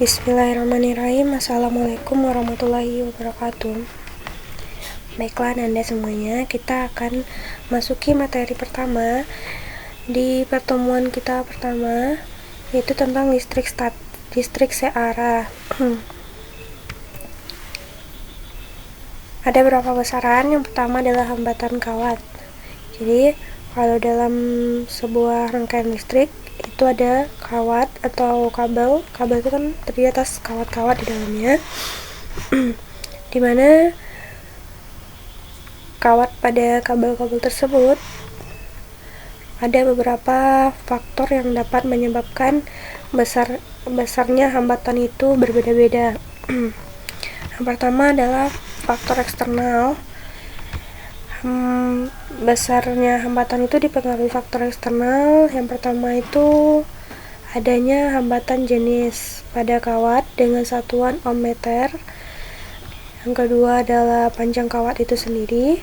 Bismillahirrahmanirrahim. Assalamualaikum warahmatullahi wabarakatuh. Baiklah Anda semuanya, kita akan masuki materi pertama di pertemuan kita pertama, yaitu tentang listrik searah. Ada beberapa besaran. Yang pertama adalah hambatan kawat. Jadi kalau dalam sebuah rangkaian listrik itu ada kawat atau kabel itu kan terdiri atas kawat-kawat di dalamnya dimana kawat pada kabel-kabel tersebut ada beberapa faktor yang dapat menyebabkan besarnya hambatan itu berbeda-beda. Yang pertama adalah faktor eksternal. Besarnya hambatan itu dipengaruhi faktor eksternal. Yang pertama itu adanya hambatan jenis pada kawat dengan satuan ohm meter. Yang kedua adalah panjang kawat itu sendiri,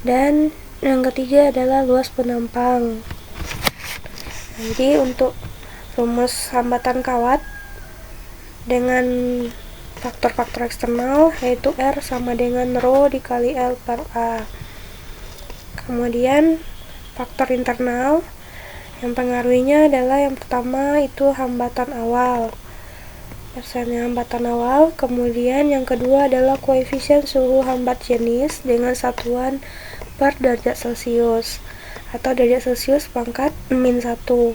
dan yang ketiga adalah luas penampang. Jadi untuk rumus hambatan kawat dengan faktor-faktor eksternal yaitu R sama dengan rho dikali L per A. Kemudian faktor internal yang pengaruhinya adalah yang pertama itu hambatan awal, persennya hambatan awal. Kemudian yang kedua adalah koefisien suhu hambat jenis dengan satuan per derajat Celcius atau derajat Celcius pangkat -1.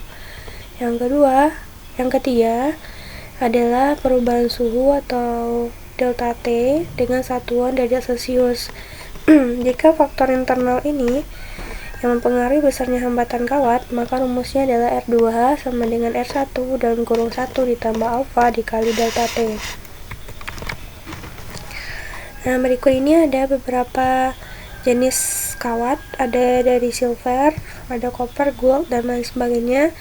Yang ketiga adalah perubahan suhu atau delta T dengan satuan derajat Celcius. Jika faktor internal ini yang mempengaruhi besarnya hambatan kawat, maka rumusnya adalah R2 sama dengan R1 dalam kurung 1 ditambah alfa dikali delta T. Nah, berikut ini ada beberapa jenis kawat, ada dari silver, ada copper, gold, dan lain sebagainya.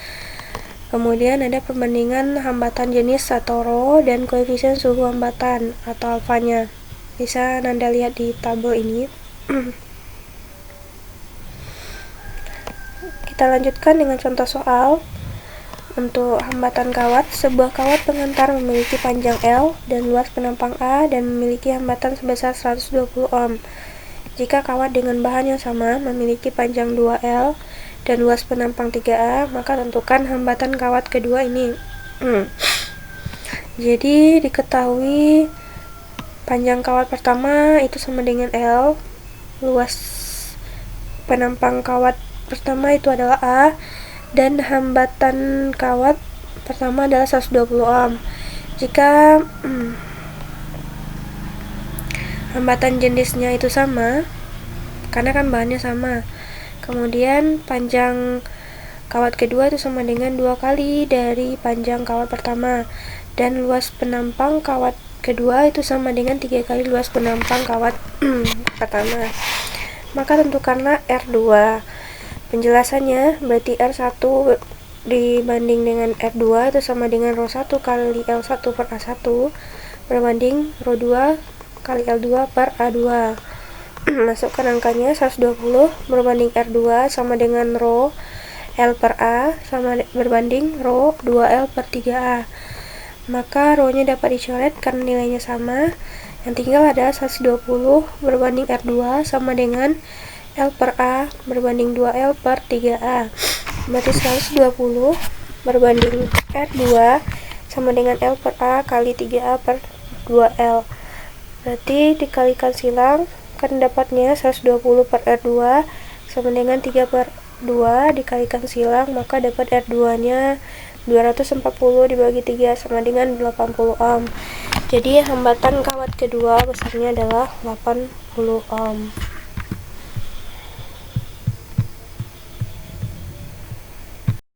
Kemudian ada perbandingan hambatan jenis atau rho dan koefisien suhu hambatan atau alfanya. Bisa Anda lihat di tabel ini. Kita lanjutkan dengan contoh soal. Untuk hambatan kawat, sebuah kawat pengantar memiliki panjang L dan luas penampang A dan memiliki hambatan sebesar 120 ohm. Jika kawat dengan bahan yang sama memiliki panjang 2L dan luas penampang 3A, maka tentukan hambatan kawat kedua ini. Jadi diketahui panjang kawat pertama itu sama dengan L, luas penampang kawat pertama itu adalah A, dan hambatan kawat pertama adalah 120 ohm. Jika hambatan jenisnya itu sama, karena kan bahannya sama, kemudian panjang kawat kedua itu sama dengan 2 kali dari panjang kawat pertama, dan luas penampang kawat kedua itu sama dengan 3 kali luas penampang kawat pertama. Maka tentukanlah R2. Penjelasannya berarti R1 dibanding dengan R2 itu sama dengan rho 1 kali L1 per A1 berbanding rho 2 kali L2 per A2. Masukkan angkanya, 120 berbanding R2 sama dengan rho L per A sama berbanding rho 2L per 3A. Maka rho nya dapat dicoret karena nilainya sama. Yang tinggal ada 120 berbanding R2 sama dengan L per A berbanding 2L per 3A. Berarti 120 berbanding R2 sama dengan L per A kali 3A per 2L. Berarti dikalikan silang, kan dapatnya 120 per R2 sama dengan 3 per 2 dikalikan silang, maka dapat R2 nya 240 dibagi 3 sama dengan 80 ohm. Jadi hambatan kawat kedua besarnya adalah 80 ohm.